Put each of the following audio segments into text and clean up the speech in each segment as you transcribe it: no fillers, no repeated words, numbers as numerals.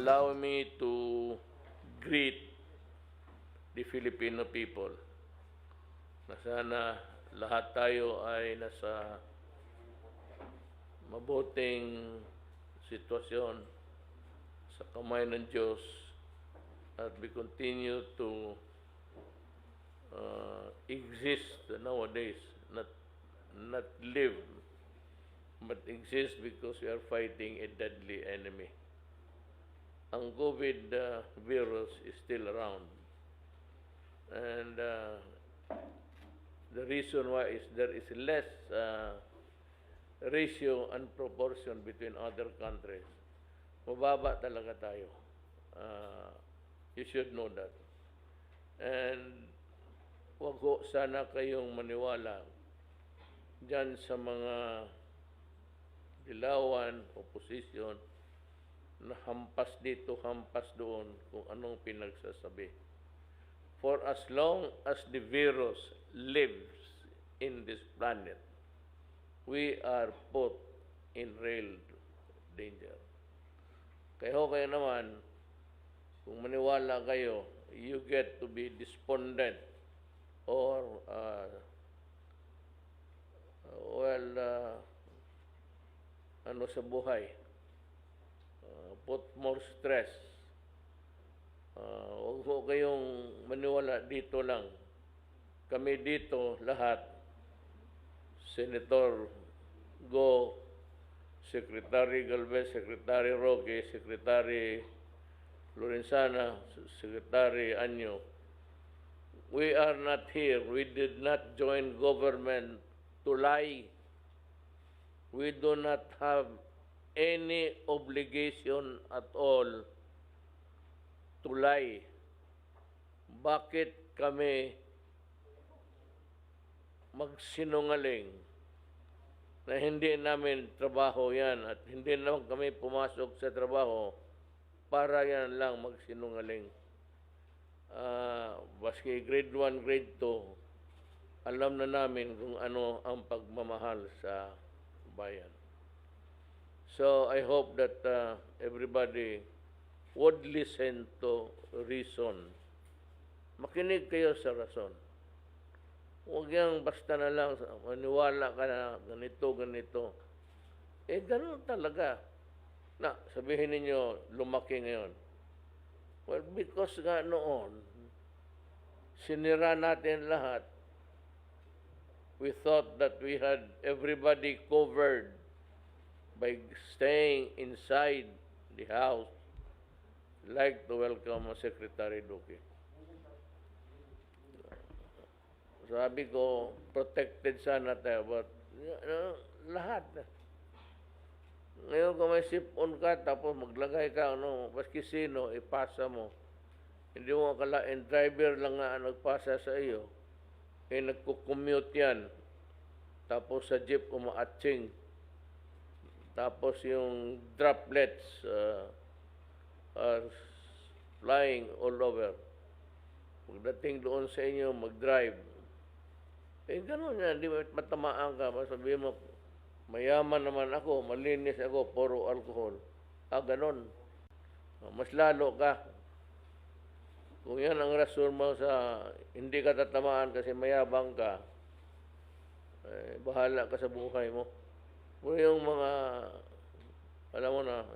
allow me to greet the Filipino people na sana lahat tayo ay nasa mabuting sitwasyon sa kamay ng Diyos at we continue to exist nowadays, not live, but exist because we are fighting a deadly enemy. Ang COVID virus is still around. And the reason why is there is less ratio and proportion between other countries. Mababa talaga tayo. You should know that. And wag ho sana kayong maniwala dyan sa mga dilawan, opposition, na hampas dito, hampas doon, kung anong pinagsasabi. For as long as the virus lives in this planet, we are put in real danger. Kaya kayo naman, kung maniwala kayo, you get to be despondent or sa buhay, put more stress. Huwag po kayong maniwala dito lang. Kami dito lahat, Senator Go, Secretary Galvez, Secretary Roque, Secretary Lorenzana, Secretary Anyo, we are not here. We did not join government to lie. We do not have any obligation at all to lie. Bakit kami magsinungaling na hindi namin trabaho yan at hindi naman kami pumasok sa trabaho para yan lang magsinungaling? Baski grade 1, grade 2, alam na namin kung ano ang pagmamahal sa bayan. So I hope that everybody would listen to reason. Makinig kayo sa rason. Huwag yang basta na lang, maniwala ka na ganito. Ganun talaga. Na, sabihin ninyo, lumaki ngayon. Well, because nga noon, sinira natin lahat. We thought that we had everybody covered by staying inside the house. Like to welcome Secretary Duque. Sabi ko, protected sana tayo, but lahat. Ngayon kung may sip-on ka, tapos maglagay ka, baski sino, ipasa mo. Hindi mo akalain, driver lang nga nagpasa sa iyo. Nagkukommute yan. Tapos sa jeep, umaatsing. Tapos yung droplets are flying all over. Pagdating doon sa inyo, mag-drive. Ganun yan, di ba matamaan ka, sabihin mo, mayaman naman ako, malinis ako, puro alcohol. Ganun. Mas lalo ka. Kung yan ang rason mo sa hindi ka tatamaan kasi mayabang ka, bahala ka sa buhay mo. Kung yung mga, alam mo na,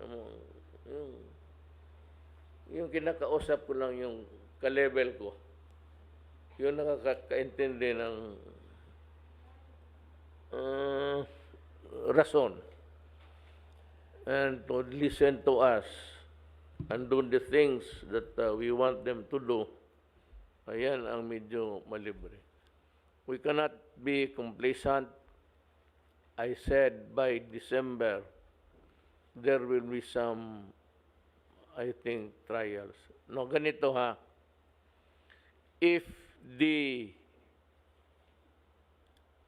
yung kinakausap ko lang yung ka-level ko, yun nakakaintindi ng rason, and to listen to us and do the things that we want them to do. Ayan ang medyo malibre. We cannot be complacent. I said by December there will be some, I think, trials. No, ganito ha. If the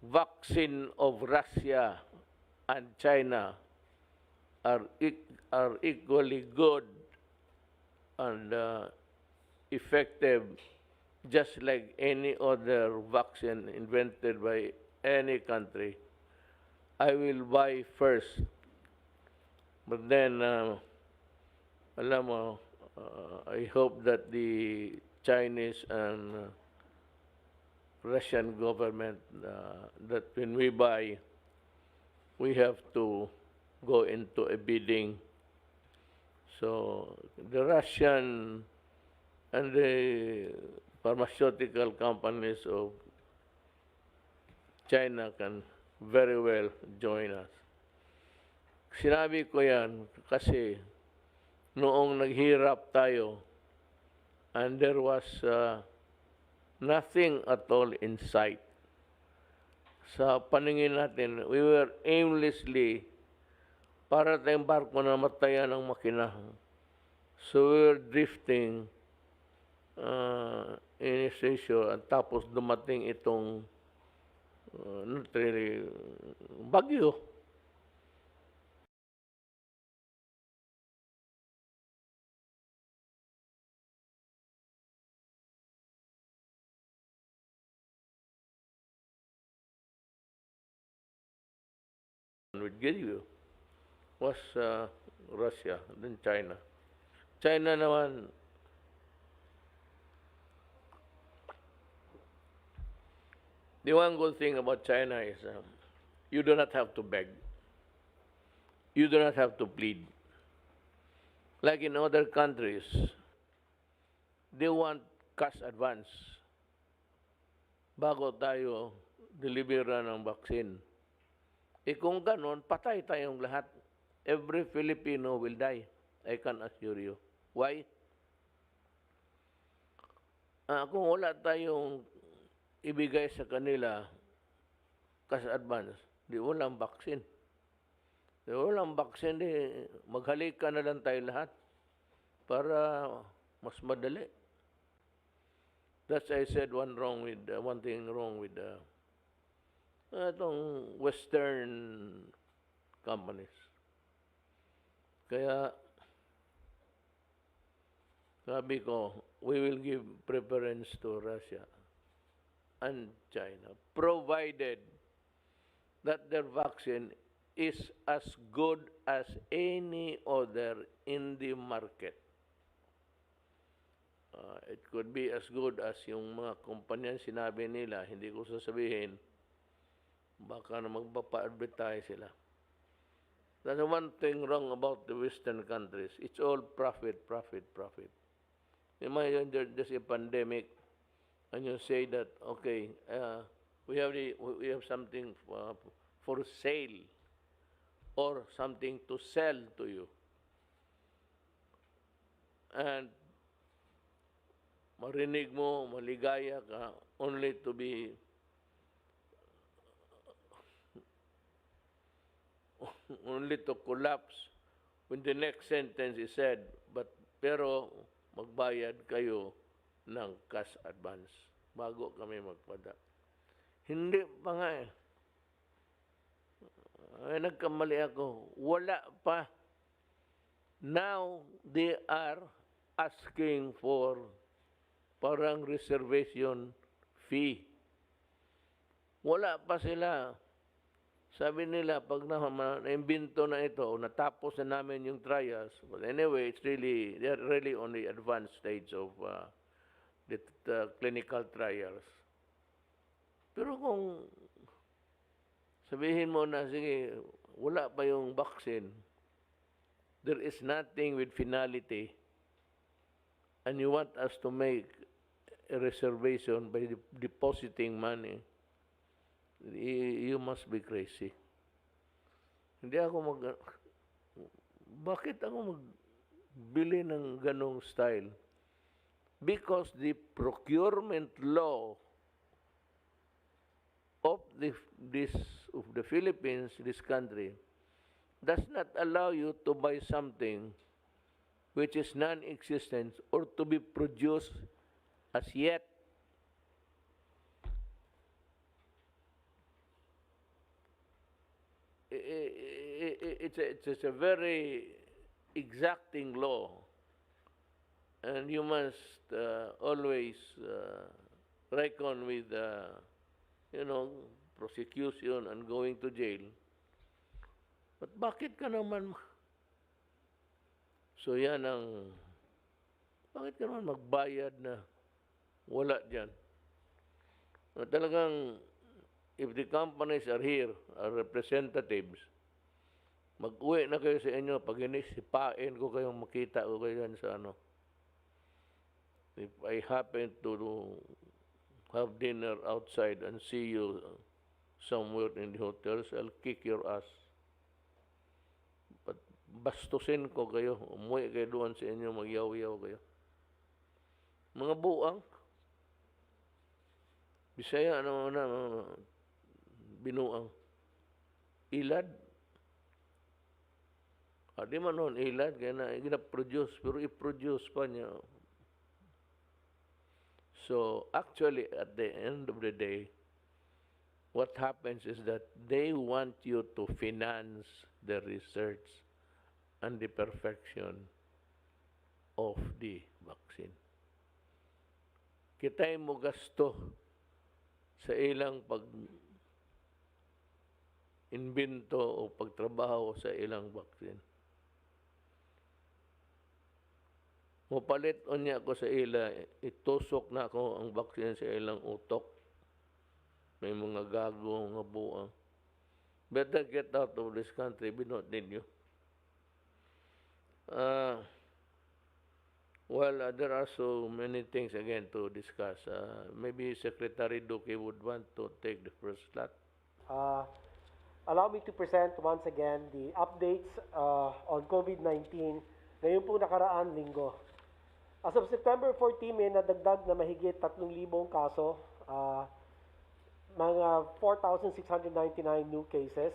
vaccine of Russia and China are equally good and effective, just like any other vaccine invented by any country, I will buy first. But then Alam mo, I hope that the Chinese and Russian government, that when we buy, we have to go into a bidding. So the Russian and the pharmaceutical companies of China can very well join us. Sinabi ko yan kasi noong naghirap tayo and there was nothing at all in sight. Sa paningin natin, we were aimlessly para tayong barko na matayan ng makina. So we were drifting in a station at tapos dumating itong not really, bagyo. Would give you was Russia, then China. China naman, the one good thing about China is you do not have to beg. You do not have to plead. Like in other countries, they want cash advance bago tayo delivera ng vaccine. E kung ganon, patay tayong lahat. Every Filipino will die. I can assure you. Why? Kung wala tayong ibigay sa kanila cash advance, di walang vaccine. Di walang vaccine, di maghalikan na lang tayo lahat para mas madali. That's I said one thing wrong with itong Western companies. Kaya sabi ko, we will give preference to Russia and China, provided that their vaccine is as good as any other in the market. It could be as good as yung mga kumpanya sinabi nila, hindi ko sasabihin, baka na magpapa-advertise sila. That's one thing wrong about the Western countries. It's all profit, profit, profit. Imagine there's a pandemic, and you say that, okay, we have something for sale or something to sell to you. And marinig mo, maligaya ka, only to be only to collapse when the next sentence is said, pero magbayad kayo ng cash advance bago kami magpada. Hindi pa nga eh. Nagkamali ako. Wala pa. Now, they are asking for parang reservation fee. Wala pa sila. Sabi nila, pag na-imbento na ito, natapos na namin yung trials, but anyway, they're really on the advanced stage of the clinical trials. Pero kung sabihin mo na, sige, wala pa yung vaccine, there is nothing with finality, and you want us to make a reservation by depositing money, you must be crazy. Hindi ako bakit ako magbili ng ganong style? Because the procurement law of the Philippines, this country, does not allow you to buy something which is non-existent or to be produced as yet. It's a very exacting law, and you must always reckon with prosecution and going to jail. But bakit ka naman So yan ang, bakit ka naman magbayad na wala dyan? Talagang, if the companies are here, are representatives, mag-uwi na kayo sa inyo, pag sipain ko kayong makita ko kayo yan sa ano. If I happen to have dinner outside and see you somewhere in the hotels, I'll kick your ass. But bastusin ko kayo, umuwi kayo doon sa inyo, magyaw-yaw kayo. Mga buang, Bisaya, binuang, ilad. Di man noon ilad, kaya na gina-produce, pero i-produce pa niya. So, actually, at the end of the day, what happens is that they want you to finance the research and the perfection of the vaccine. Kitay mo gasto sa ilang pag-imbento o pagtrabaho sa ilang vaccine. Mupalit niya ako sa ila, itusok na ako ang vaccine sa ilang utok. May mga gago, mga buang. Better get out of this country, we don't need you. Well, there are so many things again to discuss. Maybe Secretary Duque would want to take the first slot. Allow me to present once again the updates on COVID-19 ngayon po nakaraan linggo. As of September 14, may nadagdag na mahigit 3,000 kaso, mga 4,699 new cases.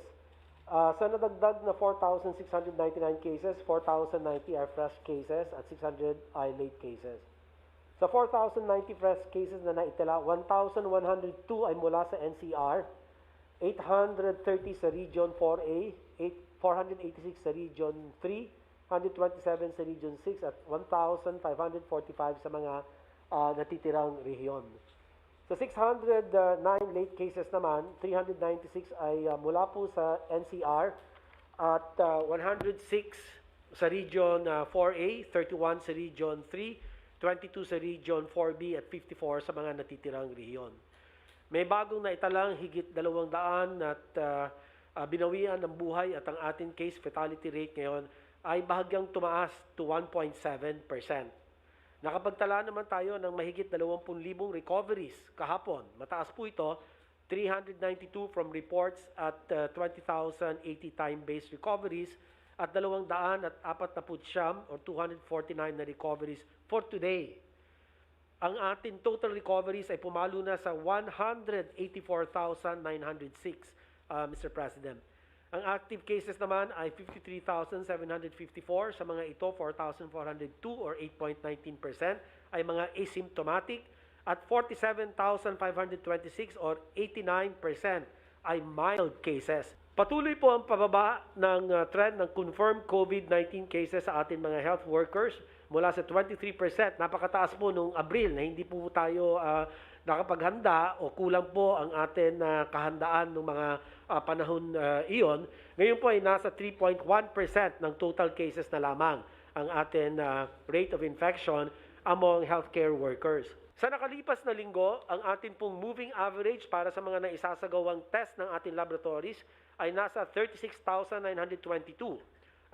Sa nadagdag na 4,699 cases, 4,090 are fresh cases at 600 are late cases. Sa 4,090 fresh cases na naitala, 1,102 ay mula sa NCR, 830 sa Region 4A, 486 sa Region 3, 127 sa Region 6 at 1,545 sa mga natitirang rehiyon. Sa 609 late cases naman, 396 ay mula po sa NCR at 106 sa Region 4A, 31 sa Region 3, 22 sa Region 4B at 54 sa mga natitirang rehiyon. May bagong naitalang higit 200 at binawian ng buhay at ang ating case fatality rate ngayon ay bahagyang tumaas to 1.7%. Nakapagtala naman tayo ng mahigit 20,000 recoveries kahapon. Mataas po ito, 392 from reports at 20,080 time-based recoveries at 249 or 249 na recoveries for today. Ang ating total recoveries ay pumalo na sa 184,906, Mr. President. Ang active cases naman ay 53,754. Sa mga ito, 4,402 or 8.19% ay mga asymptomatic at 47,526 or 89% ay mild cases. Patuloy po ang pababa ng trend ng confirmed COVID-19 cases sa ating mga health workers mula sa 23%. Napakataas po noong Abril na hindi po tayo nakapaghanda o kulang po ang atin kahandaan ng mga panahon iyon. Ngayon po ay nasa 3.1% ng total cases na lamang ang atin rate of infection among healthcare workers. Sa nakalipas na linggo, ang atin pong moving average para sa mga naisasagawang test ng ating laboratories ay nasa 36,922.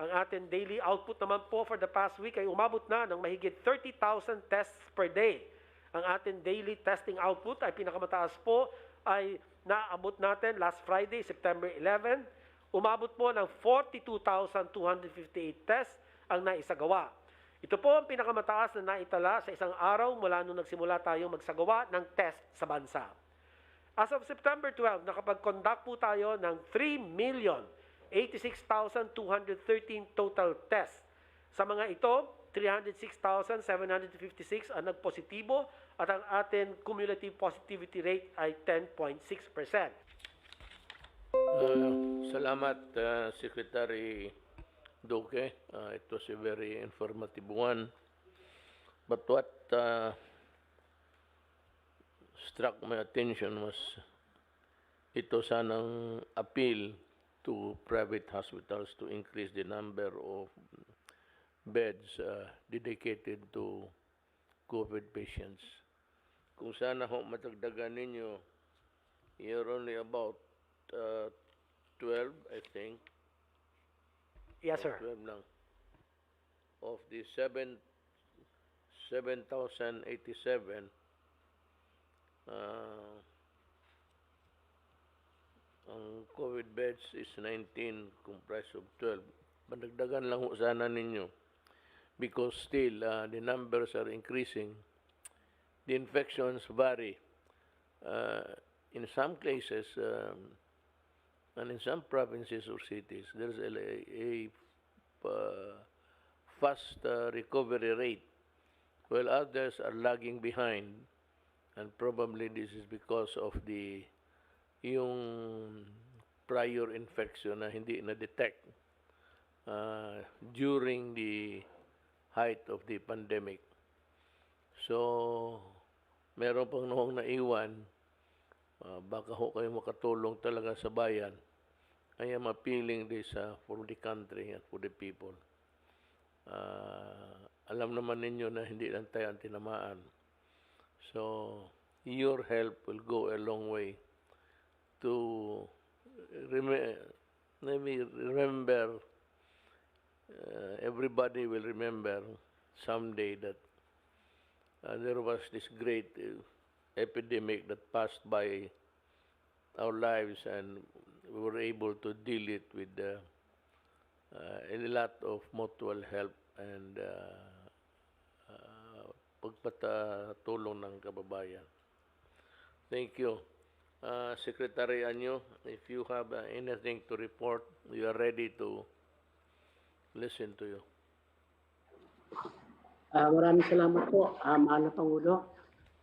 Ang ating daily output naman po for the past week ay umabot na ng mahigit 30,000 tests per day. Ang ating daily testing output ay pinakamataas po ay naabot natin last Friday, September 11. Umabot po ng 42,258 tests ang naisagawa. Ito po ang pinakamataas na naitala sa isang araw mula nung nagsimula tayong magsagawa ng test sa bansa. As of September 12, nakapag-conduct po tayo ng 3,086,213 total tests. Sa mga ito, 306,756 ang nagpositibo at ang ating cumulative positivity rate ay 10.6%. Salamat, Secretary Duque. It was a very informative one. But what struck my attention was ito sanang appeal to private hospitals to increase the number of beds dedicated to COVID patients. Kung sana ho matagdagan ninyo, you're only about uh, 12, I think. Yes, sir. 12 lang. Of the 7,087, ang COVID beds is 19, comprised of 12. Madagdagan lang ho sana ninyo because still the numbers are increasing. The infections vary. In some places and in some provinces or cities, there's a fast recovery rate, while others are lagging behind, and probably this is because of yung prior infection na hindi na-detect during the height of the pandemic. So, meron pang noong naiwan, baka ho kayo makatulong talaga sa bayan. I am appealing this for the country and for the people. Alam naman ninyo na hindi lang tayo ang tinamaan. So, your help will go a long way to remember, everybody will remember someday that there was this great epidemic that passed by our lives, and we were able to deal it with a lot of mutual help and pagpatulong ng kababayan. Thank you. Secretary Anyo, if you have anything to report, we are ready to listen to you. Maraming salamat po, Mahal na Pangulo.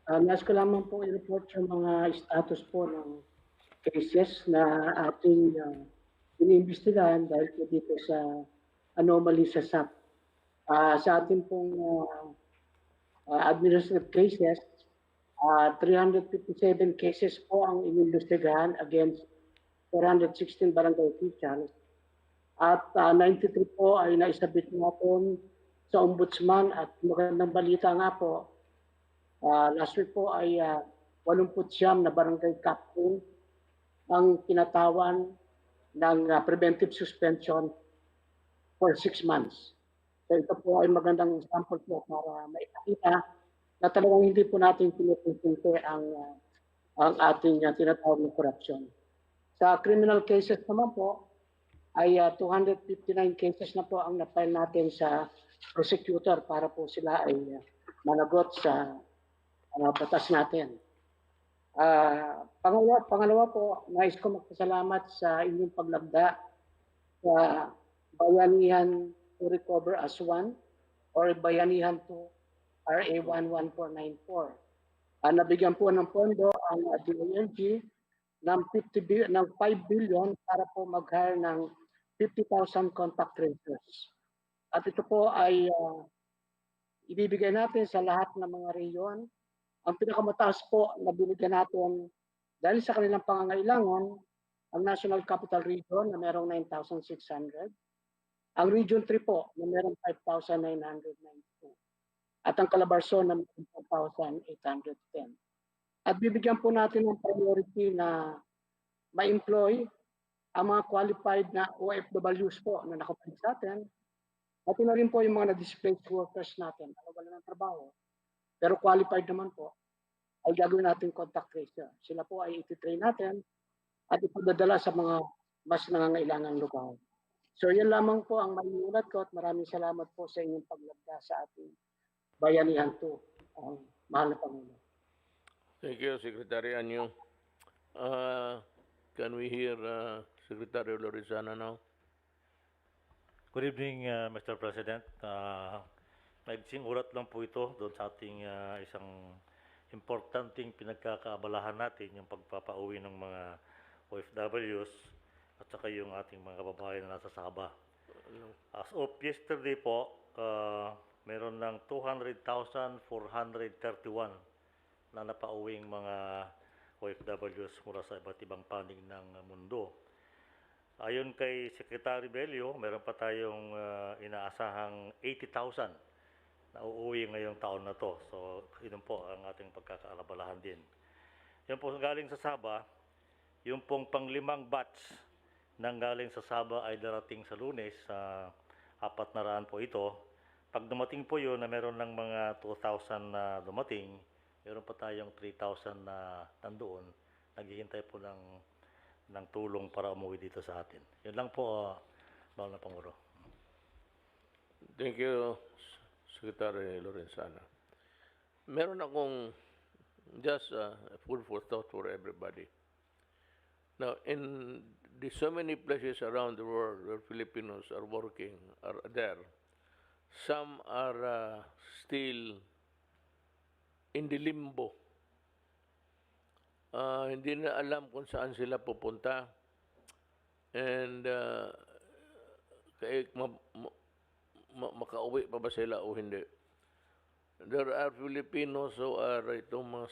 Nais ko lamang po i-report yung mga status po ng cases na ating iniimbestigahan dahil po dito sa anomaly sa Sept. Sa ating pong administrative cases, 357 cases po ang iniimbestigahan against 416 barangay officials. At 93 po ay naisabit natin sa ombudsman, at magandang balita nga po, last week po ay 89 na barangay captain ang tinatawan ng preventive suspension for 6 months. So ito po ay magandang example po para maipakita na talagang hindi po natin pinupunti ang ating tinatawag na corruption. Sa criminal cases naman po, ay 259 cases na po ang na-file natin sa prosecutor para po sila ay managot sa batas natin. Pangalawa po, nais ko magpasalamat sa inyong paglabda sa Bayanihan to Recover as One or Bayanihan to RA 11494. Nabigyan po ng pondo ang DILG ng 5 billion para po mag-hire ng 50,000 contact tracers. At ito po ay ibibigay natin sa lahat ng mga rehiyon. Ang pinakamataas po na binigyan natin dahil sa kanilang pangangailangan, ang National Capital Region na merong 9,600, ang Region 3 po na merong 5,992, at ang Calabarzon na merong 4,810. At bibigyan po natin ng priority na ma-employ ang mga qualified na OFWs po na nakapalit sa atin, at na rin po yung mga na-displaced workers natin na wala ng trabaho, pero qualified naman po, ay gagawin natin contact tracer. Sila po ay ititrain natin at ipadadala sa mga mas nangangailangang lugar. So yan lamang po ang maiulat ko, at maraming salamat po sa inyong paglabda sa ating Bayanihan 2, Mahal na Pangulo. Thank you, Secretary Anyo. Can we hear Secretary Lorizana now? Good evening, Mr. President. Naging ulat lang po ito doon sa ating isang importanteng pinagkakaabalahan natin, yung pagpapauwi ng mga OFWs at saka yung ating mga kababayan na nasa Sabah. As of yesterday po, meron ng 200,431 na napauwing mga OFWs mula sa iba't ibang panig ng mundo. Ayon kay Secretary Bello, meron pa tayong inaasahang 80,000 na uuwi ngayong taon na to. So, yun po ang ating pagkakaalabalahan din. Yung po galing sa Sabah, yung pong panglimang batch nang galing sa Sabah ay darating sa Lunes, sa 400 po ito. Pag dumating po yun na meron ng mga 2,000 na dumating, meron pa tayong 3,000 na nandoon, naghihintay po ng tulong para umuwi dito sa atin. Yun lang po, Bawal na Pangulo. Thank you, Secretary Lorenzana. Meron akong just food for thought for everybody. Now, in so many places around the world where Filipinos are working, are there, some are still in the limbo. Hindi na alam kung saan sila pupunta. And makauwi pa ba sila o hindi? There are Filipinos who are itong mga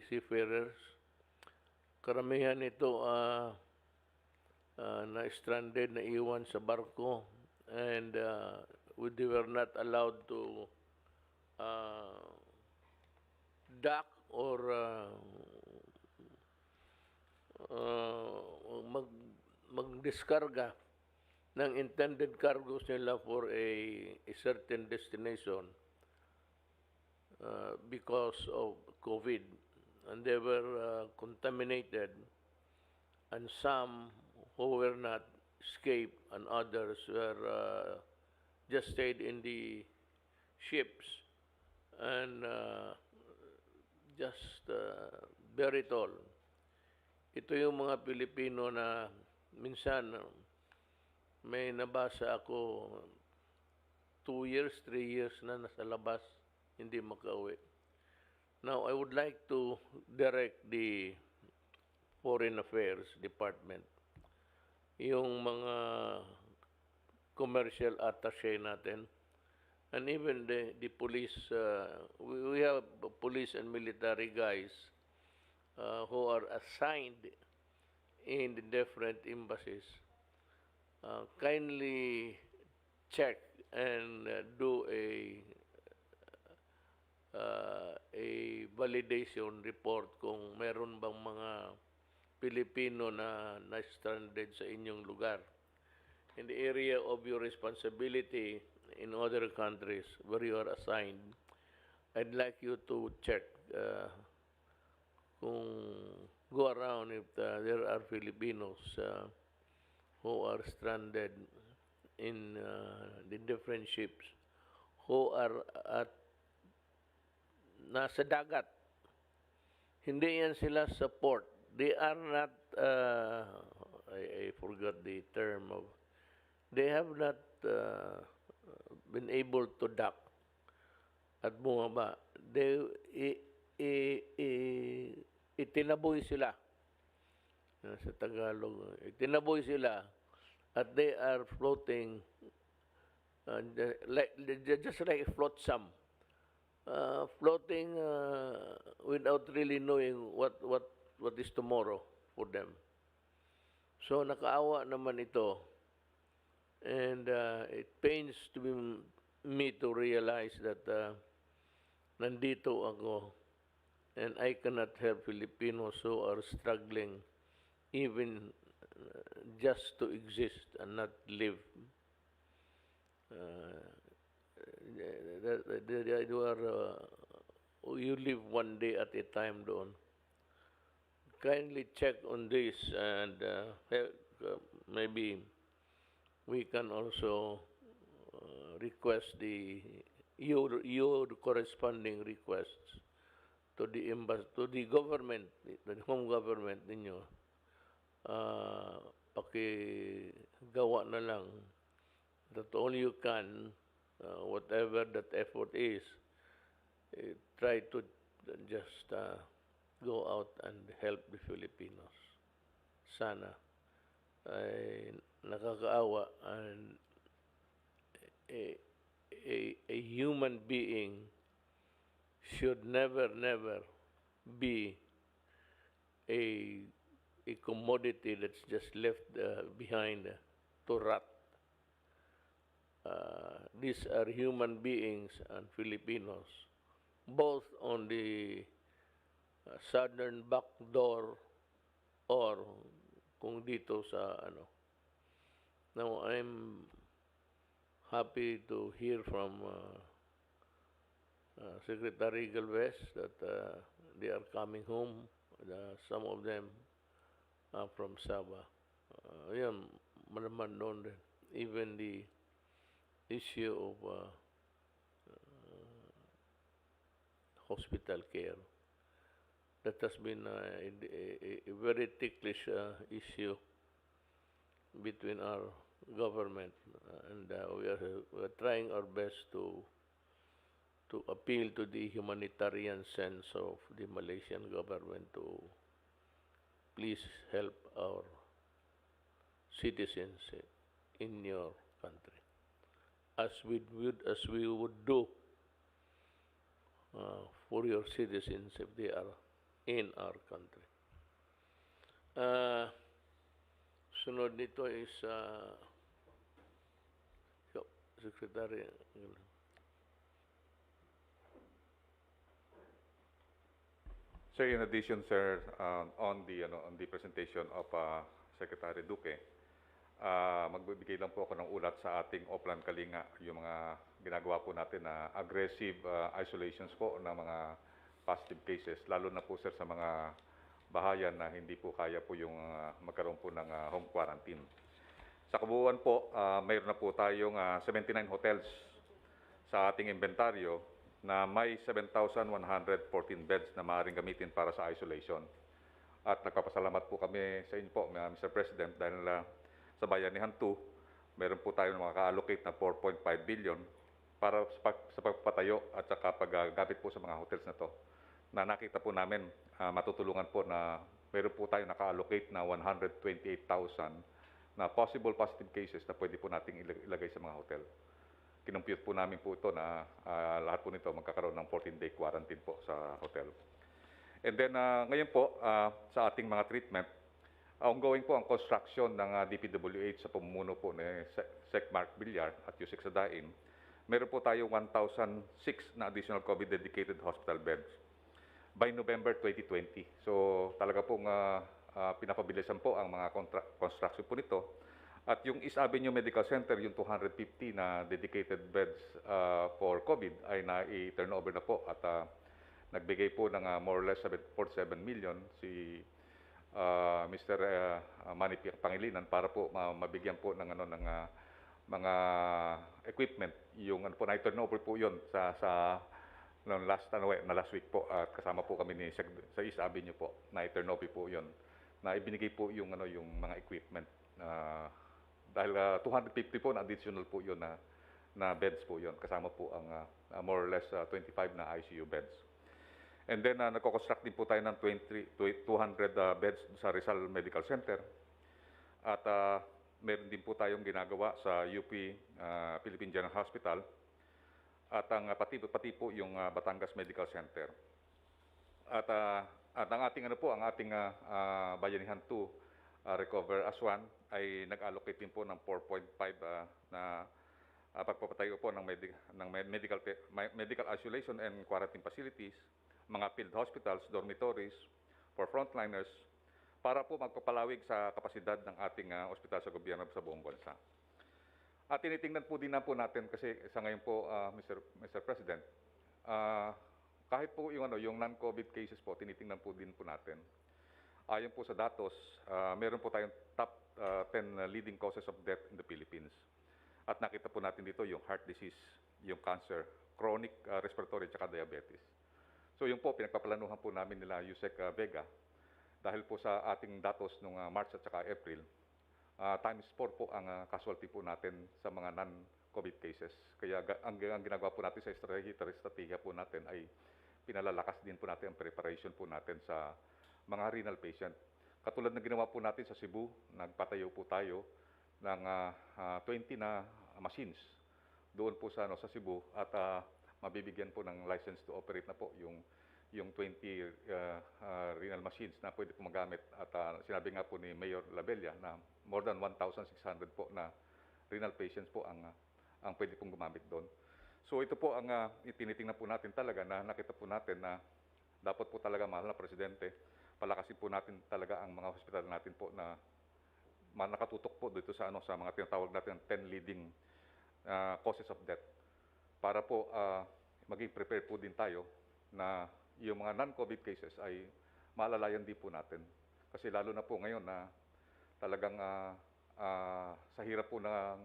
seafarers. Karamihan ito na stranded, na iwan sa barko, and they were not allowed to dock or magdiskarga ng intended cargoes nila for a certain destination because of COVID. And they were contaminated, and some who were not escaped, and others were just stayed in the ships and just bear it all. Ito yung mga Pilipino na minsan may nabasa ako 2 years, 3 years na nasa labas, hindi makauwi. Now, I would like to direct the Foreign Affairs Department, yung mga commercial attaché natin, and even the police. We have police and military guys who are assigned in the different embassies. Kindly check and do a validation report kung meron bang mga Pilipino na stranded sa inyong lugar. In the area of your responsibility in other countries where you are assigned, I'd like you to check kung go around if there are Filipinos who are stranded in the different ships who are at nasa dagat. Hindi yan sila sa port. They are not, I forgot the term of, they have not been able to dock at bumaba. Itinaboy sila. Sa Tagalog, itinaboy sila at they are floating just like a flotsam. Floating without really knowing what is tomorrow for them. So nakaawa naman ito, and it pains me to realize that nandito ako, and I cannot help Filipinos who are struggling even just to exist and not live. You live one day at a time doon. Kindly check on this, and maybe we can also request your corresponding requests to the embassy, to the government, the home government ninyo. Pakigawa na lang that all you can, whatever that effort is, try to just go out and help the Filipinos. Sana ay nakakaawa, and a human being should never be a a commodity that's just left behind to rot. These are human beings and Filipinos, both on the southern back door or kung dito sa ano. Now, I'm happy to hear from Secretary Galvez that they are coming home. Some of them from Sabah. Yun, malaman doon din. Even the issue of hospital care. That has been a very ticklish issue between our government, and we are trying our best to appeal to the humanitarian sense of the Malaysian government to please help our citizens in your country, as we would do for your citizens if they are in our country. Sunod nito is Secretary. Sir, in addition, sir, on the presentation of Secretary Duque, magbibigay lang po ako ng ulat sa ating Oplan Kalinga, yung mga ginagawa po natin na aggressive isolations po ng mga positive cases, lalo na po, sir, sa mga bahayan na hindi po kaya po yung magkaroon po ng home quarantine. Sa kabuuan po, mayroon na po tayong 79 hotels sa ating inventaryo na may 7,114 beds na maaaring gamitin para sa isolation. At nagpapasalamat po kami sa inyo po, Mr. President, dahil sa Bayanihan 2, meron po tayo maka-allocate na 4.5 billion para sa pagpatayo at saka paggamit po sa mga hotels na to. Na nakita po namin, matutulungan po na meron po tayo naka-allocate na 128,000 na possible positive cases na pwede po nating ilagay sa mga hotel. Kinumpute po namin po ito na lahat po nito magkakaroon ng 14-day quarantine po sa hotel. And then ngayon po sa ating mga treatment, ongoing po ang construction ng DPWH sa pamumuno po ni Sec Mark Villar at Yusek Sadain. Meron po tayo 1,006 na additional COVID-dedicated hospital beds by November 2020. So talaga pong pinapabilisan po ang mga construction po nito. At yung East Avenue Medical Center, yung 250 na dedicated beds for COVID ay na-turn over na po at nagbigay po ng more or less 47 million si Mr. Manny Pangilinan para po mabigyan po ng mga equipment. Yung po na-turn over po yun sa last week po at kasama po kami sa East Avenue po na-turn over po yun na ibinigay po yung mga equipment. Dahil 250 po na additional po yun na beds po yun. Kasama po ang more or less 25 na ICU beds. And then nagko-construct din po tayo ng 200 beds sa Rizal Medical Center. At meron din po tayong ginagawa sa UP Philippine General Hospital. At ang pati po yung Batangas Medical Center. At ang ating ang ating Bayanihan 2 Recover as One ay nag-allocate din po ng 4.5 na pagpapatayo po ng medical isolation and quarantine facilities, mga field hospitals, dormitories for frontliners para po magpapalawig sa kapasidad ng ating ospital sa gobyerno sa buong bansa. At tinitingnan po din po natin kasi sa ngayon po, Mr. President, kahit po yung non-COVID cases po, tinitingnan po din po natin. Ayon po sa datos, meron po tayong top 10 leading causes of death in the Philippines. At nakita po natin dito yung heart disease, yung cancer, chronic respiratory at diabetes. So yung po, pinagpaplanuhan po namin nila Yusek Vega dahil po sa ating datos noong March at saka April, times 4 po ang casualty po natin sa mga non-COVID cases. Kaya ang ginagawa po natin sa estratehiya po natin ay pinalalakas din po natin ang preparation po natin sa mga renal patient. Katulad ng ginawa po natin sa Cebu, nagpatayo po tayo ng 20 na machines doon po sa Cebu at mabibigyan po ng license to operate na po yung yung 20 renal machines na pwede po magamit. At sinabi nga po ni Mayor Labella na more than 1,600 po na renal patients po ang pwede pong gumamit doon. So ito po ang tinitingnan po natin talaga, na nakita po natin na dapat po talaga, mahal na Presidente, palakasin po natin talaga ang mga hospital natin po na nakatutok po dito sa sa mga tinatawag natin 10 leading causes of death, para po maging prepared po din tayo na yung mga non-COVID cases ay maalalayan din po natin. Kasi lalo na po ngayon na talagang sa hirap po ng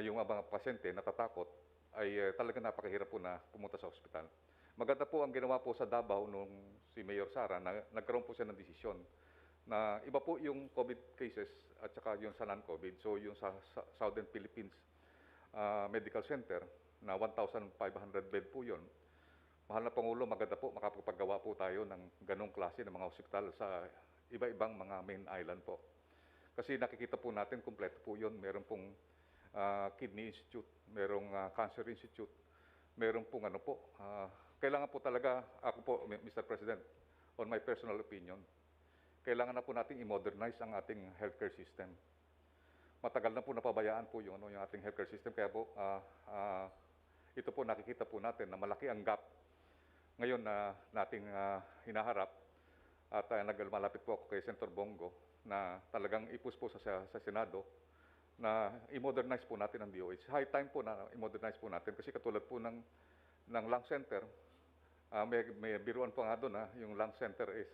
yung mga pasyente natatakot, ay talagang napakahirap po na pumunta sa ospital. Maganda po ang ginawa po sa Davao nung si Mayor Sara, na nagkaroon po siya ng desisyon na iba po yung COVID cases at saka yung sa non-COVID. So yung sa Southern Philippines Medical Center na 1,500 bed po yun. Mahal na Pangulo, maganda po makapagpagawa po tayo ng ganong klase ng mga ospital sa iba-ibang mga main island po. Kasi nakikita po natin, kumpleto po yun. Meron pong Kidney Institute, merong Cancer Institute, meron pong kailangan po talaga, ako po, Mr. President, on my personal opinion, kailangan na po nating i-modernize ang ating healthcare system. Matagal na po napabayaan po yung ating healthcare system, kaya po ito po nakikita po natin na malaki ang gap ngayon na nating hinaharap. At malapit po ako kay Senator Bongo na talagang ipus po sa Senado na i-modernize po natin ang DOH. High time po na i-modernize po natin, kasi katulad po ng lung center, may biruan po nga doon, yung lung center is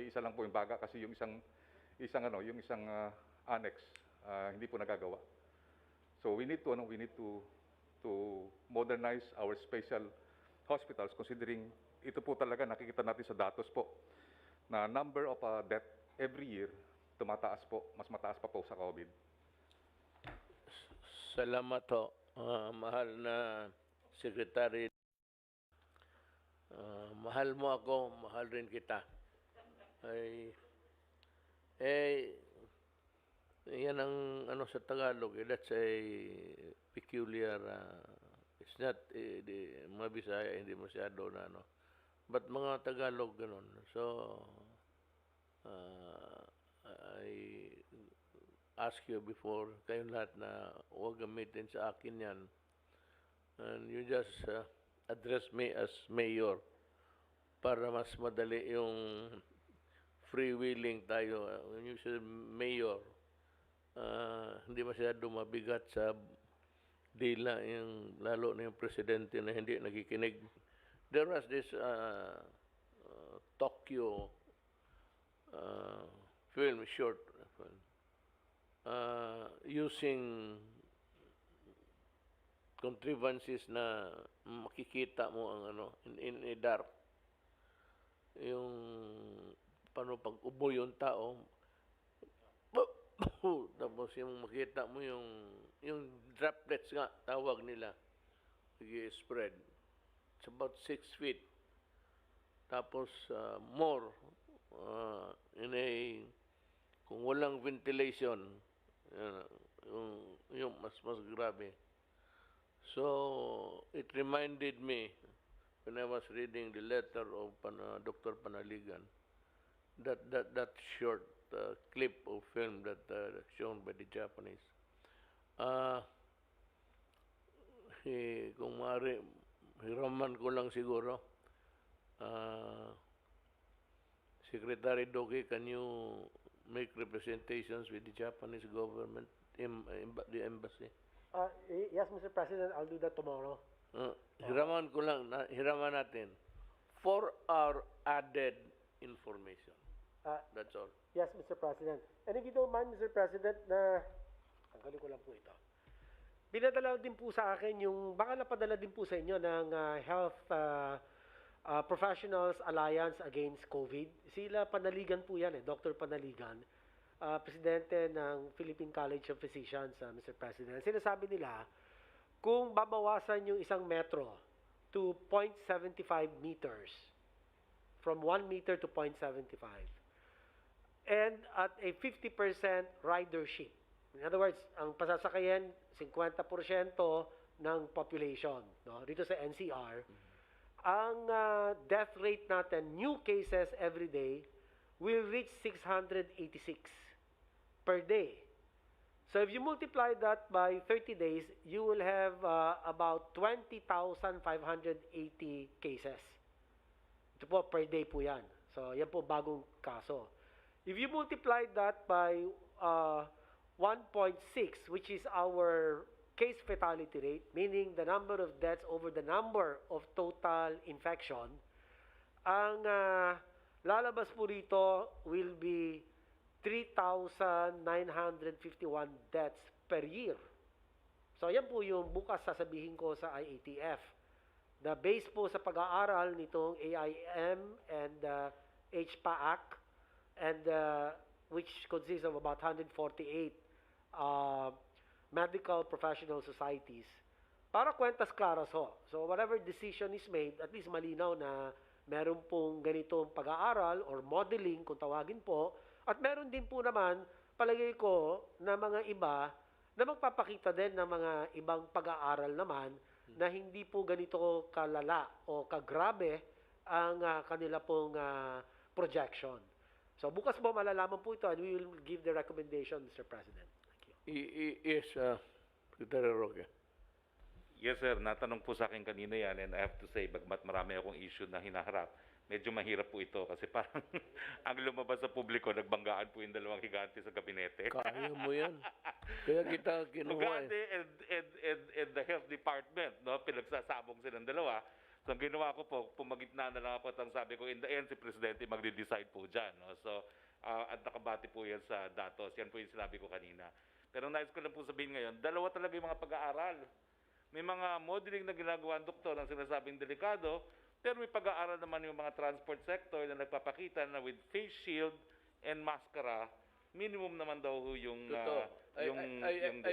isa lang po yung baga, kasi yung isang annex hindi po nagagawa. So we need to modernize our special hospitals, considering ito po talaga nakikita natin sa datos po na number of death every year tumataas po, mas mataas pa po sa COVID. Salamat ho, mahal na Secretary. Mahal mo ako, mahal rin kita. Yan ang sa Tagalog, that's a peculiar, it's not, mga Bisaya, hindi masyado na but mga Tagalog ganun. So, I ask you before, kayong lahat na huwag gamitin sa akin yan. And you just address me as mayor para mas madali yung freewheeling tayo. When you say mayor, hindi masyado mabigat sa dila, yung lalo na yung presidente na hindi nakikinig. There was this Tokyo short film, using contrivances na makikita mo ang in a dark, yung paano pag ubo yung tao, tapos yung makita mo yung droplets nga tawag nila, spread. It's about 6 feet. Tapos more kung walang ventilation, yung mas grabe. So it reminded me when I was reading the letter of Dr. Panaligan, that short clip of film that shown by the Japanese. Kung maaari, hiraman ko lang siguro. Secretary Doki, can you make representations with the Japanese government, the embassy? Yes, Mr. President, I'll do that tomorrow. Hiraman ko lang, hiraman natin for our added information. That's all. Yes, Mr. President. And if you don't mind, Mr. President, tanggalin ko lang po ito. Pinadala din po sa akin baka napadala din po sa inyo ng Health Professionals Alliance Against COVID. Sila Panaligan po yan, Dr. Panaligan, presidente ng Philippine College of Physicians, Mr. President. Sinasabi nila, kung babawasan yung isang metro to 0.75 meters, from 1 meter to 0.75, and at a 50% ridership. In other words, ang pasasakayan, 50% ng population. No? Dito sa NCR, ang death rate natin, new cases every day, will reach 686 per day. So if you multiply that by 30 days, you will have about 20,580 cases. Ito po, per day po yan. So yan po bagong kaso. If you multiply that by 1.6, which is our case fatality rate, meaning the number of deaths over the number of total infection, ang lalabas po rito will be 3,951 deaths per year. So yan po yung bukas sasabihin ko sa IATF. The base po sa pag-aaral nitong AIM and HPAAC, and which consists of about 148 medical professional societies, para kwentas claras ho. So whatever decision is made, at least malinaw na meron pong ganitong pag-aaral or modeling kung tawagin po, at meron din po naman, palagay ko, na mga iba na magpapakita din ng mga ibang pag-aaral naman na hindi po ganito kalala o kagrabe ang kanila pong projection. So bukas po malalaman po ito and we will give the recommendation, Mr. President. Yes, Secretary Roque. Yes, sir. Natanong po sa akin kanina yan, and I have to say, bagmat marami akong issue na hinaharap, medyo mahirap po ito kasi parang ang lumabas sa publiko, nagbanggaan po yung dalawang higante sa gabinete. Kaya mo yan. Kaya kita kinuha Higante and the health department, no? Pinagsasabong silang dalawa. So, ang ginawa ko po, pumagitna na lang ako at ang sabi ko, in the end, si Presidente magde-decide po dyan. No? So, at nakabati po yan sa datos. Yan po yung sinabi ko kanina. Pero nais ko lang po sabihin ngayon, dalawa talaga yung mga pag-aaral. May mga modeling na ginagawa ang doktor ang sinasabing delikado, pero may pag-aaral naman yung mga transport sector na nagpapakita na with face shield and maskara, minimum naman daw yung I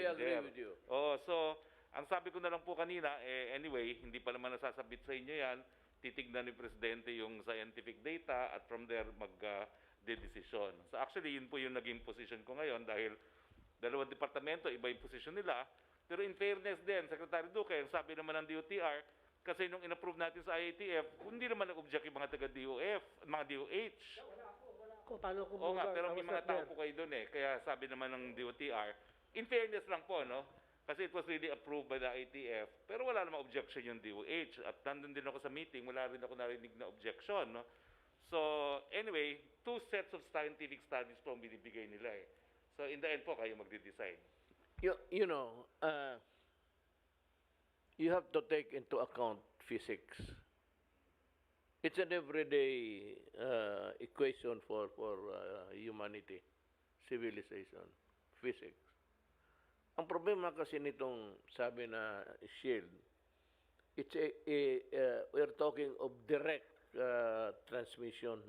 agree with you. Oh, so ang sabi ko na lang po kanina, anyway, hindi pa naman nasasabit sa inyo yan, titignan ni Presidente yung scientific data at from there mag-decision. So actually, yun po yung naging position ko ngayon dahil dalawang departamento, iba yung position nila. Pero in fairness din, Secretary Duque, ang sabi naman ng DOTR, kasi nung in-approve natin sa IATF, hindi naman nag-object yung mga taga-DOF, mga DOH. Paano ko Oo nga, pero may mga tao po kayo doon eh. Kaya sabi naman ng DOTR, in fairness lang po, no? Kasi it was really approved by the IATF, pero wala namang objection yung DOH. At nandun din ako sa meeting, wala rin ako narinig na objection, no? So, anyway, 2 sets of scientific studies po ang binibigay nila eh. So, in the end po, kayo magde-decide. You know, you have to take into account physics. It's an everyday equation for humanity, civilization, physics. Ang problema kasi nitong sabi na shield, it's we're talking of direct transmission.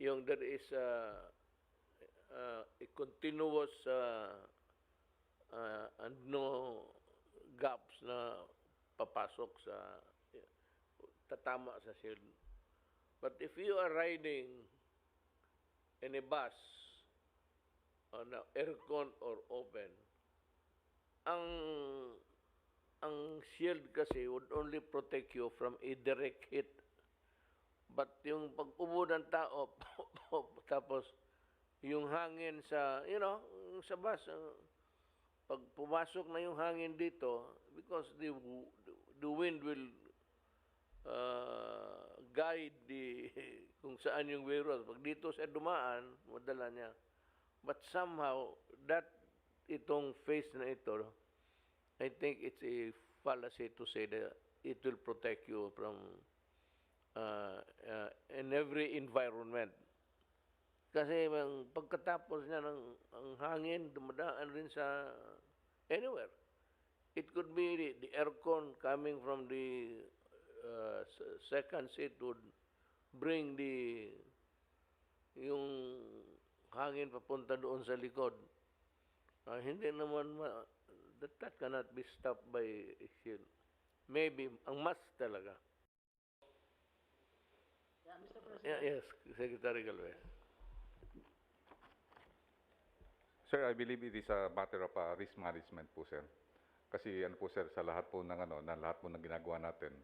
Yung there is a continuous and no gaps na papasok sa tatama sa shield. But if you are riding in a bus on a aircon or open, ang shield kasi would only protect you from a direct hit. But yung pag-ubo ng tao, tapos yung hangin sa, sa bus, pag pumasok na yung hangin dito, because the wind will guide kung saan yung virus. Pag dito siya dumaan, madala niya. But somehow, itong phase na ito, I think it's a fallacy to say that it will protect you from in every environment. Kasi pagkatapos niya ang hangin, dumadaan rin sa anywhere. It could be the aircon coming from the second seat would bring yung hangin papunta doon sa likod. Hindi naman that cannot be stopped by a shield. Maybe ang mask talaga. Yeah, Mr. President. Yes, Secretary Galvez. Sir, I believe it is a matter of risk management po, sir. Kasi ano po, sir, sa lahat po ng lahat po ng ginagawa natin,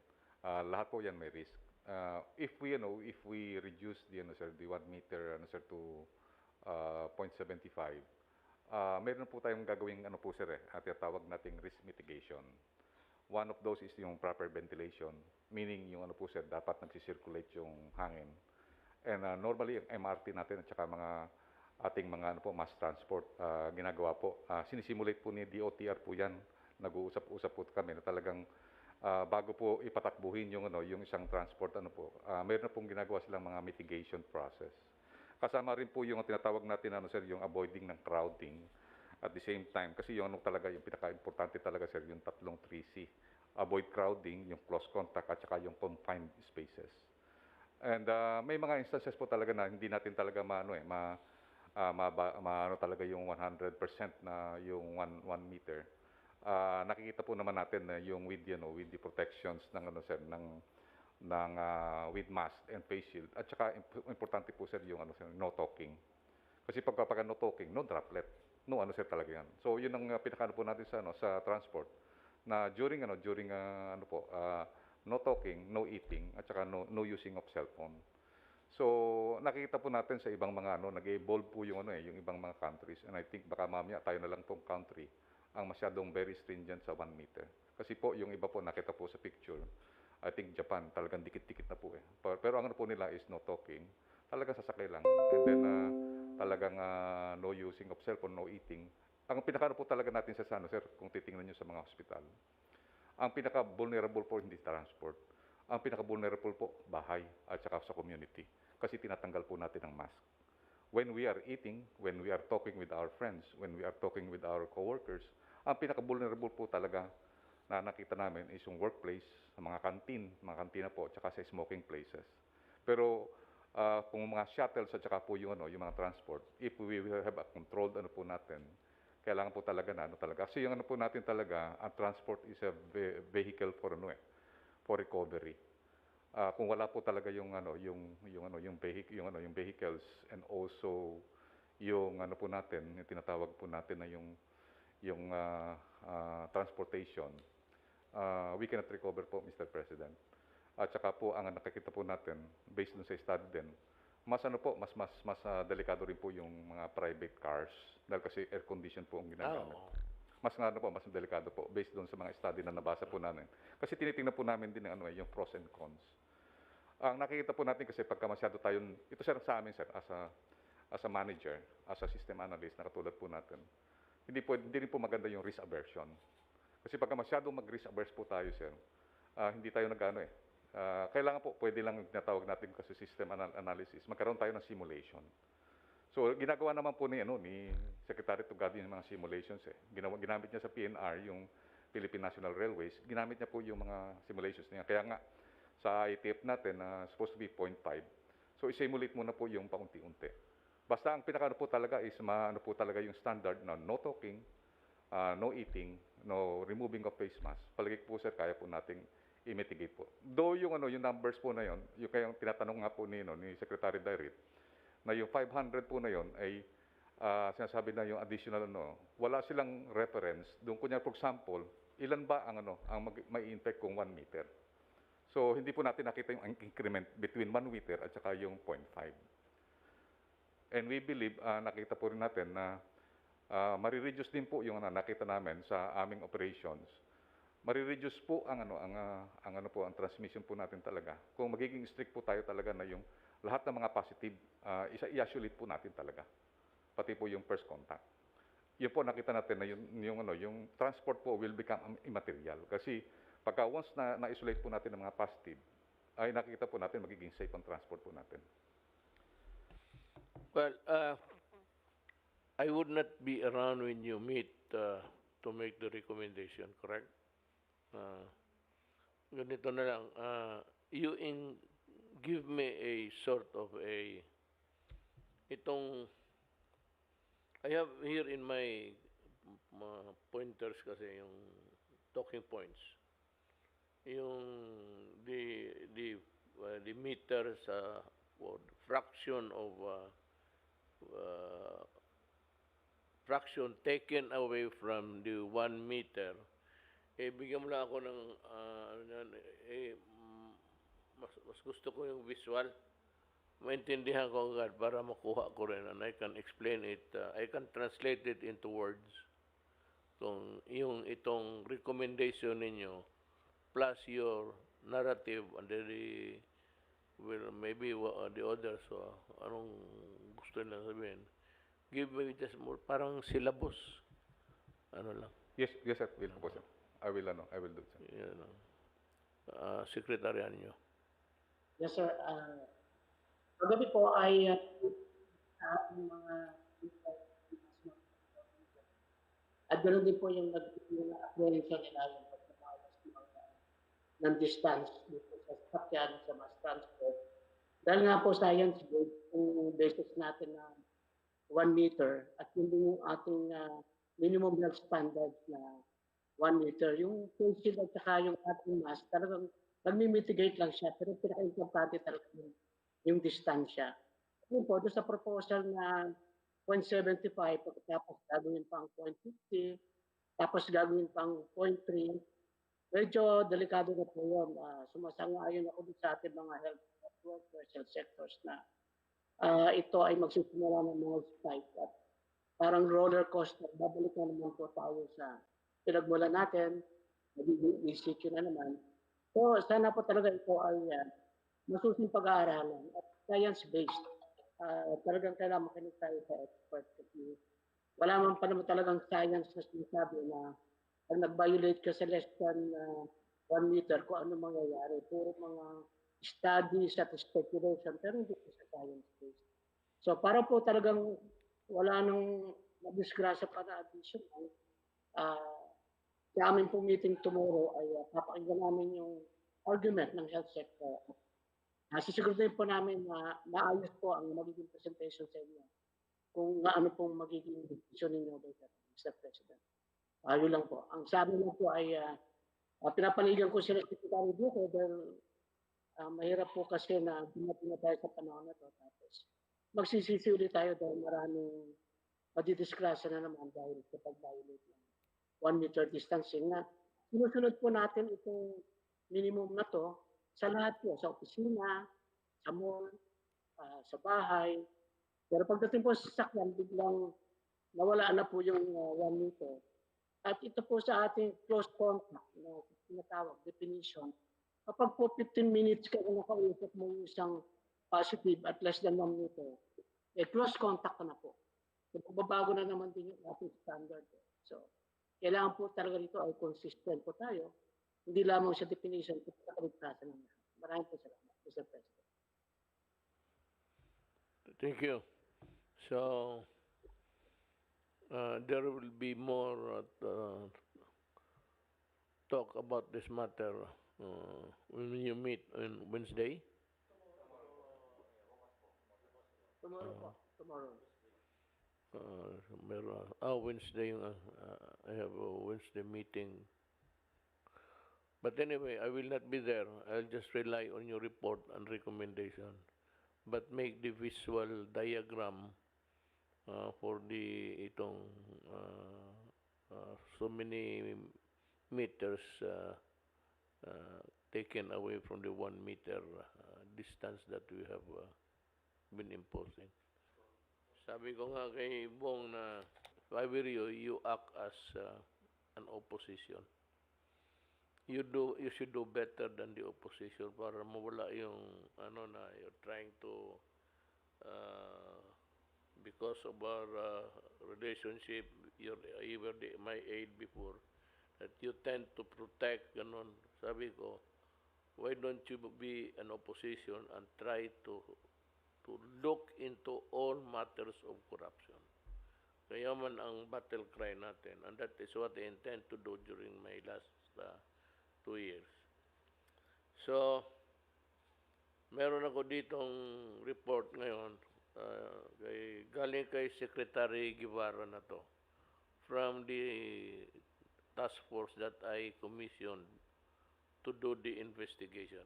lahat po yan may risk. If we reduce the, sir, the 1 meter, sir, to 0.75, meron po tayong gagawing, po, sir, tinatawag nating risk mitigation. One of those is yung proper ventilation, meaning yung, po, sir, dapat nagsisirculate yung hangin. And normally, yung MRT natin at saka mga ating mga mass transport, ginagawa po, sinisimulate po ni DOTR po yan. Nag-uusap-usap po kami na talagang bago po ipatakbuhin yung isang transport, mayroon na pong ginagawa silang mga mitigation process. Kasama rin po yung tinatawag natin, sir, yung avoiding ng crowding. At the same time, kasi yung talaga, yung pinaka-importante talaga, sir, yung tatlong 3C. Avoid crowding, yung close contact, at saka yung confined spaces. And may mga instances po talaga na hindi natin talaga talaga yung 100% na yung 1 meter. Nakikita po naman natin na yung with the protections ng sir, with mask and face shield. At saka importante po, sir, yung sir, no talking. Kasi pag no talking, no droplet. No sir, talaga yan. So yun ang pinakano po natin sa transport, na during no talking, no eating, at saka no using of cellphone. So nakikita po natin sa ibang mga nag-evolve po yung yung ibang mga countries, and I think baka mamaya tayo na lang tong country ang masyadong very stringent sa 1 meter. Kasi po yung iba po nakita po sa picture, I think Japan talagang dikit-dikit na po eh. Pero ang po nila is no talking, talagang sasakay lang, and then talagang no using of cellphone, no eating. Ang pinaka po talaga natin sa sir, kung titingnan nyo sa mga hospital, ang pinaka-vulnerable po hindi transport. Ang pinaka-vulnerable po bahay at saka sa community. Kasi tinatanggal po natin ang mask. When we are eating, when we are talking with our friends, when we are talking with our coworkers, ang pinaka-vulnerable po talaga na nakita namin is yung workplace, mga kantina po, at saka sa smoking places. Pero kung mga shuttles at saka po yung mga transport, if we will have a controlled po natin, kailangan po talaga kasi yung po natin talaga, ang transport is a vehicle for recovery. Kung wala po talaga yung vehicles, and also yung po natin, yung tinatawag po natin na yung transportation, we cannot recover po, Mr. President. At saka po ang nakikita po natin based dun sa study din, mas delikado rin po yung mga private cars dahil kasi air condition po ang ginagamit. Mas delikado po based doon sa mga study na nabasa po namin. Kasi tinitingnan po namin din yung pros and cons. Ang nakikita po natin kasi pagka masyado tayong, ito sir sa amin sir, as a manager, as a system analyst na katulad po natin, hindi rin po maganda yung risk aversion. Kasi pagka masyadong mag-risk averse po tayo sir, hindi tayo kailangan po, pwede lang tinatawag natin kasi system analysis, magkaroon tayo ng simulation. So, ginagawa naman po ni Secretary Tugadi yung mga simulations eh. Ginamit niya sa PNR, yung Philippine National Railways, ginamit niya po yung mga simulations niya. Kaya nga, sa ITF natin, supposed to be 0.5. So, i-simulate muna po yung paunti-unti. Basta ang pinaka po talaga is, po talaga yung standard na no talking, no eating, no removing of face mask. Palagi po sir, kaya po nating i-mitigate po. Though yung numbers po na yon, yung kayong tinatanong nga po ni Secretary Dairit, na yung 500 po na yon ay sinasabi na yung additional wala silang reference. Doon kunya for example, ilan ba ang may infect kung 1 meter. So hindi po natin nakita yung increment between 1 meter at saka yung 0.5. And we believe nakita po rin natin na marireduce din po yung nakita namin sa aming operations. Marireduce po ang ang transmission po natin talaga. Kung magiging strict po tayo talaga na yung lahat ng mga positive, i-isolate po natin talaga. Pati po yung first contact. Yun po nakita natin na yung transport po will become immaterial. Kasi pagka once na-isolate po natin ng mga positive, ay nakikita po natin magiging safe ang transport po natin. Well, I would not be around when you meet to make the recommendation, correct? Ganito na lang, give me a sort of I have here in my pointers kasi yung talking points, yung the meters or fraction of fraction taken away from the 1 meter. Bigyan mo lang ako ng Mas gusto ko yung visual. Maintindihan ko agad para makuha ko rin and I can explain it. I can translate it into words. Kung yung itong recommendation ninyo plus your narrative and then well, maybe the others, anong gusto nila sabihin. Give me just more, parang syllabus. Ano lang. Yes, sir. Will po, sir. I will do, sir. Yan, sekretaryan nyo. Yes, sir. Kagabi po ay ating mga at ganoon din po yung nag-apprehension nila yung pagkabawas ng distance dito sa sakyan sa mass transport. Dahil nga po science-based yung basis natin na 1 meter at hindi yung ating minimum health standards na 1 meter. Yung face shield at saka yung ating mask talagang nagmi-mitigate lang siya pero pinaka-importante talaga yung distansya. Yun po, doon sa proposal na 0.75 pagkatapos gagawin pang 0.50 tapos gagawin pang 0.3 medyo delikado na po yun. Sumasang-ayon ako din sa ating mga health workers, health sectors na ito ay magsisimula ng mga spike at parang roller coaster. Babalik na naman po tayo sa pinagmula natin, magiging ECQ na naman. So sana po talaga ito ay masusing pag-aaralan at science-based. Talagang kailangan makinig tayo sa expert kasi wala man pa naman talagang science na sinasabi na pag nag-violate ka sa less than 1 meter, kung ano mangyayari. Puro mga studies at speculation, pero hindi po sa science-based. So para po talagang wala nang madisgrasya pa na additional, sa aming po meeting tomorrow ay papakinggan namin yung argument ng health sector. Sisiguraduhin po namin na maayos po ang magiging presentation sa inyo kung ano pong magiging decision ninyo, Mr. President. Ayun lang po. Ang sabi lang po ay pinapanigan ko sila sa Secretary Duque dahil mahirap po kasi na dumating na tayo sa panahon na to. Tapos magsisisi ulit tayo dahil maraming madidisgrasya na naman dahil sa pag-violate ng 1 meter distancing na sinusunod po natin itong minimum na to sa lahat po, sa opisina, sa mall, sa bahay. Pero pagdating po sa sasakyan, biglang nawala na po yung 1 meter. At ito po sa ating close contact na tinatawag, definition. Kapag po 15 minutes kayo nakausap mo yung isang positive at less than 1 meter, close contact ka na po. So, babago na naman din yung ating standard. So, kailangan po talaga dito ay consistent po tayo. Hindi lamang sa definition, ito sa kaligtasan ng lahat. Maraming po salamat, Mr. President. Thank you. So, there will be more talk about this matter when you meet on Wednesday. Tomorrow po. Tomorrow. Wednesday, I have a Wednesday meeting. But anyway, I will not be there. I'll just rely on your report and recommendation. But make the visual diagram for the itong so many meters taken away from the 1 meter distance that we have been imposing. Sabi ko nga kay Bong na if I were you, you act as an opposition. You should do better than the opposition para mawala yung ano na you're trying to because of our relationship, you were my aide before, that you tend to protect ganon. Sabi ko, why don't you be an opposition and try to look into all matters of corruption. Kaya man ang battle cry natin, and that is what I intend to do during my last 2 years. So, meron ako ditong report ngayon, galing kay Secretary Guevara na to, from the task force that I commissioned to do the investigation.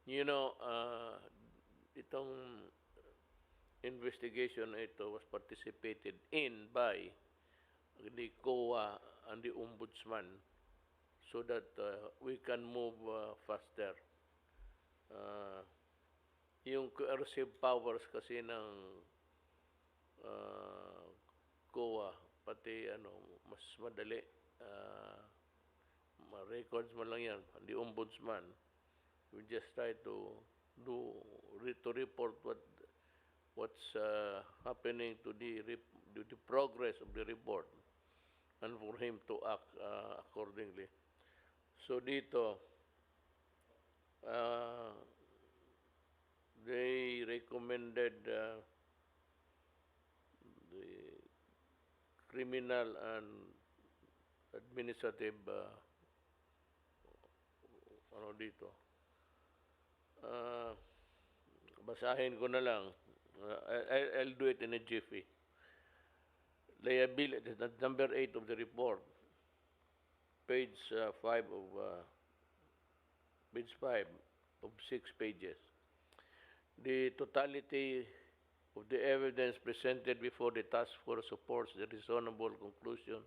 You know, itong investigation ito was participated in by the COA and the Ombudsman so that we can move faster. yung coercive powers kasi ng uh, COA, pati mas madali, records mo lang yan, the ombudsman, we just try to do, to report what's happening to the progress of the report and for him to act accordingly. So dito, they recommended the criminal and administrative dito. Basahin ko na lang. I'll do it in a jiffy. Liability, that's number 8 of the report, page 5 of page 5 of 6 pages. The totality of the evidence presented before the task force supports the reasonable conclusion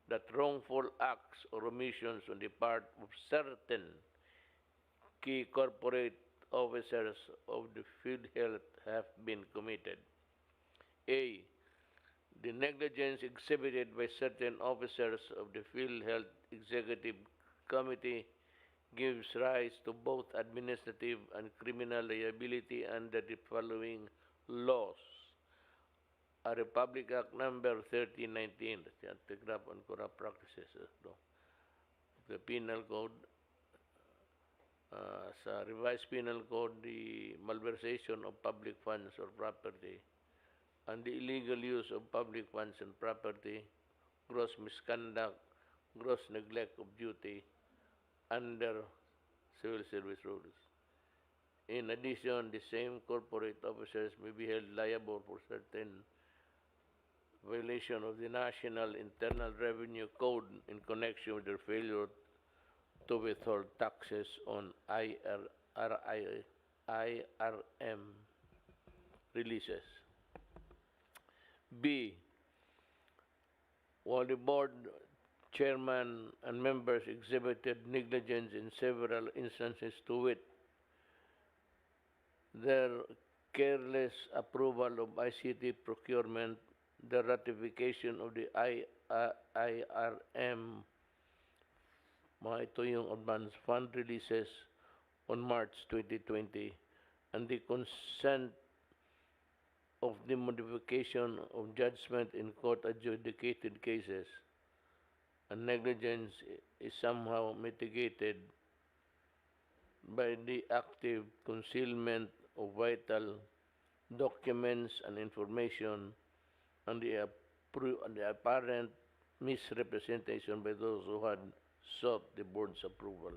that wrongful acts or omissions on the part of certain key corporate officers of the PhilHealth have been committed. A. The negligence exhibited by certain officers of the PhilHealth Executive Committee gives rise to both administrative and criminal liability under the following laws. A Republic Act Number 1319, that's the Anti-Graft and Corrupt Practices, the Penal Code, sa Revised Penal Code, the malversation of public funds or property, and the illegal use of public funds and property, gross misconduct, gross neglect of duty, under civil service rules. In addition, the same corporate officers may be held liable for certain violation of the National Internal Revenue Code in connection with their failure to withhold taxes on IRM releases. B. While the board chairman and members exhibited negligence in several instances, to wit, their careless approval of ICT procurement, the ratification of the IRM, ito yung advance fund releases on March 2020, and the consent of the modification of judgment in court adjudicated cases, and negligence is somehow mitigated by the active concealment of vital documents and information and the apparent misrepresentation by those who had sought the board's approval.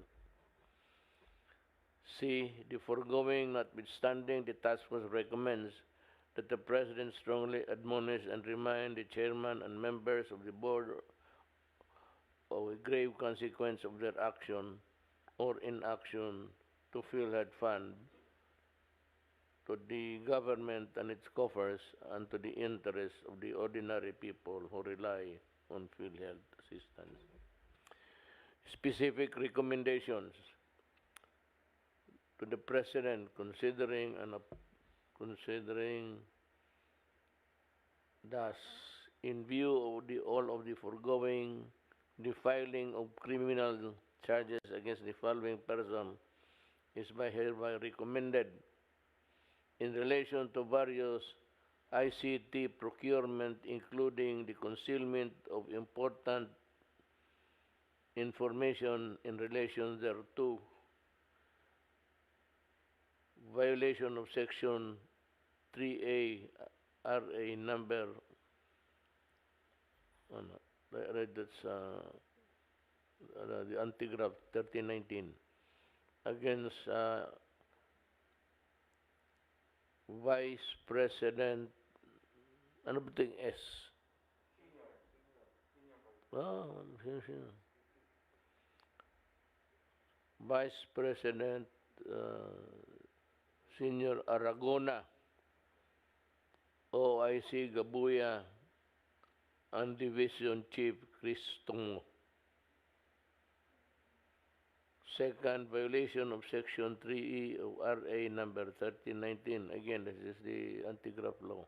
C. The foregoing notwithstanding, the task force recommends that the President strongly admonish and remind the chairman and members of the board of a grave consequence of their action or inaction to PhilHealth Fund, to the government and its coffers, and to the interests of the ordinary people who rely on PhilHealth assistance. Specific recommendations to the President, considering thus, in view of all of the foregoing, the filing of criminal charges against the following person is hereby recommended in relation to various ICT procurement, including the concealment of important information in relation thereto, violation of Section 3A RA number, that's the Anti-Graft 1319, against Vice President, ano ba ito yung S? Senior. Vice President Senior Aragona, OIC Gabuya, and Division Chief Cristongo. Second, violation of Section 3E of RA number 1319. Again, this is the anti-graft law.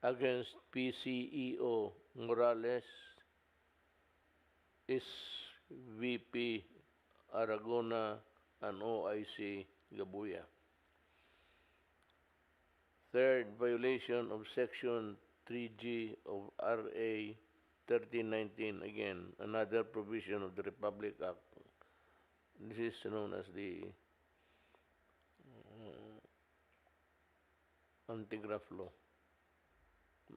Against PCEO Morales, SVP Aragona, and OIC Gabuya. Third, violation of Section 3G of RA 1319. Again, another provision of the Republic Act. This is known as the anti-graft law.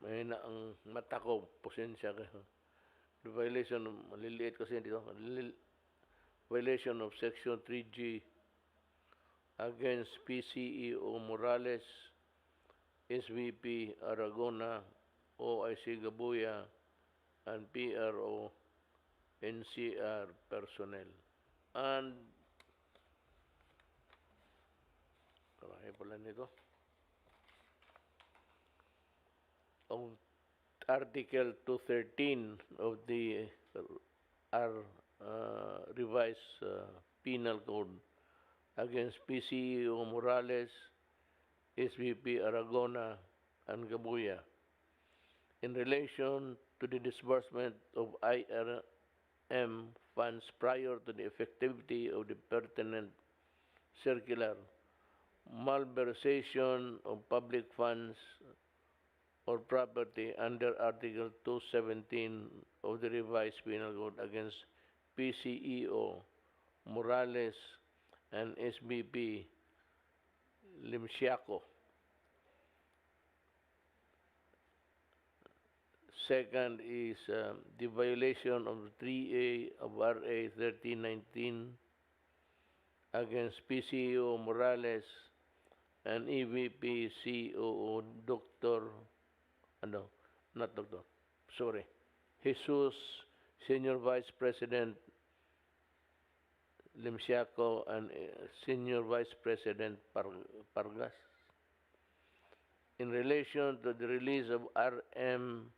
May na ang mata ko, pasensya kayo. The violation, maliliit kasi dito, violation of Section 3G against PCEO Morales, SVP Aragona, OIC Gabuya, and PRO NCR personnel. And kaya pala nito. Ang Article 213 of the revised penal code against PCEO Morales, SVP Aragona, and Gabuya in relation to the disbursement of IRM funds prior to the effectivity of the pertinent circular, malversation of public funds or property under Article 217 of the revised penal code against PCEO Morales and SBP Limsiaco. Second is the violation of 3A of RA 1319 against PCEO Morales and EVP COO Jesus, Senior Vice President Limsiaco, and Senior Vice President Pargas in relation to the release of IRM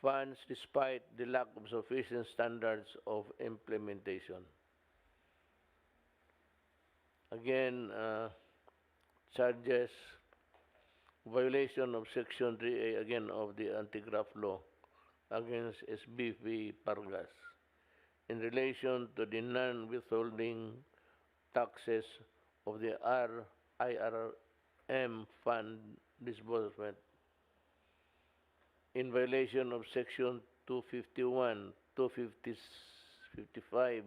funds despite the lack of sufficient standards of implementation. Again, charges violation of Section 3A again of the anti-graft law against SBP Pargas in relation to the non-withholding taxes of the IRM fund disbursement in violation of Section 251, 255,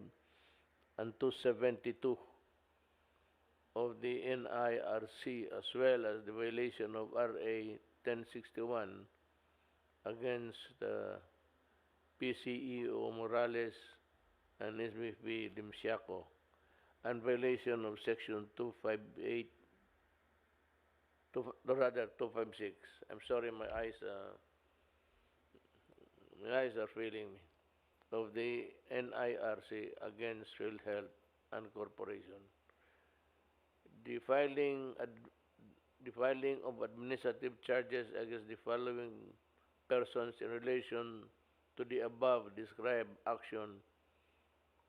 and 272 of the NIRC, as well as the violation of RA 1061 against PCEO Morales and SBP Limsiaco, and violation of Section 258, 256. I'm sorry, my eyes are failing me. Of the NIRC against Field Health and Corporation. The filing of administrative charges against the following persons in relation to the above described action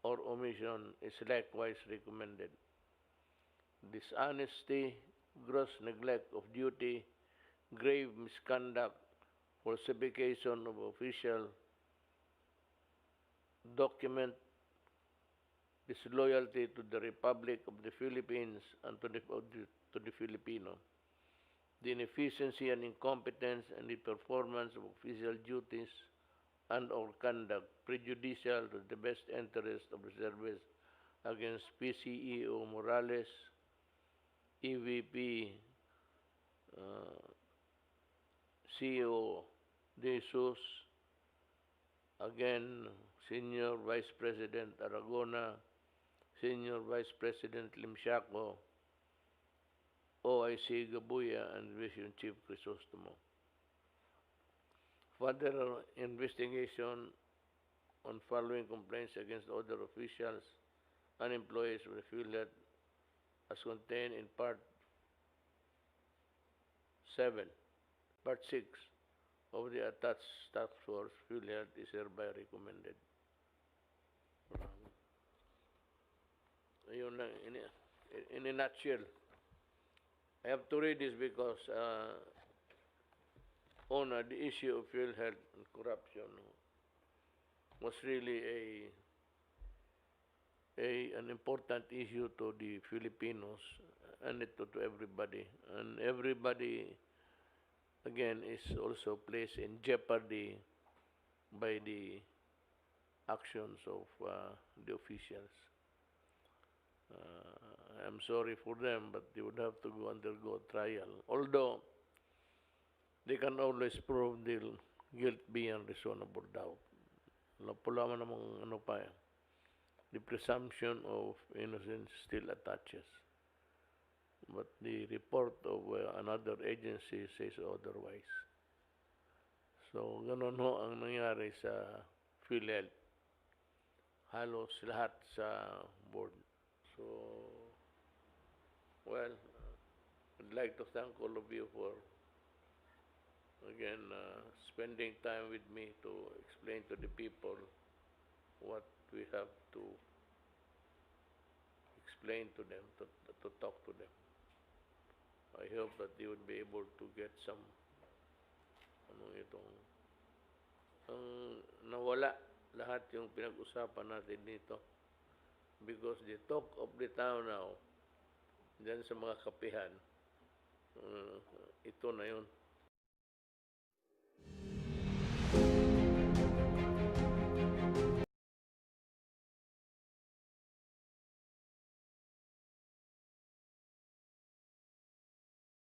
or omission is likewise recommended. Dishonesty, gross neglect of duty, grave misconduct, falsification of official document, disloyalty to the Republic of the Philippines and to the Filipino, the inefficiency and incompetence in the performance of official duties and or conduct prejudicial to the best interest of the service against PCEO Morales, EVP CEO Jesus, again Senior Vice President Aragona, Senior Vice President Limsiaco, OIC Gabuya, and Division Chief Crisostomo. Further investigation on following complaints against other officials and employees of the field as contained in Part 6 of the attached task force PhilHealth is hereby recommended. Ayun lang, in a nutshell. I have to read this because the issue of PhilHealth and corruption was really an important issue to the Filipinos and to everybody. And everybody, again, is also placed in jeopardy by the actions of the officials. I'm sorry for them, but they would have to undergo trial. Although they can always prove their guilt beyond reasonable doubt. Wala namang the presumption of innocence still attaches. But the report of another agency says otherwise. So, ganun ho ang nangyari sa PhilHealth. Halos lahat sa board. So, well, I'd like to thank all of you for, again, spending time with me to explain to the people what we have to explain to them, to talk to them. I hope that they would be able to get some, nawala lahat yung pinag-usapan natin dito. Because the talk of the town now, dyan sa mga kapihan, ito na yun.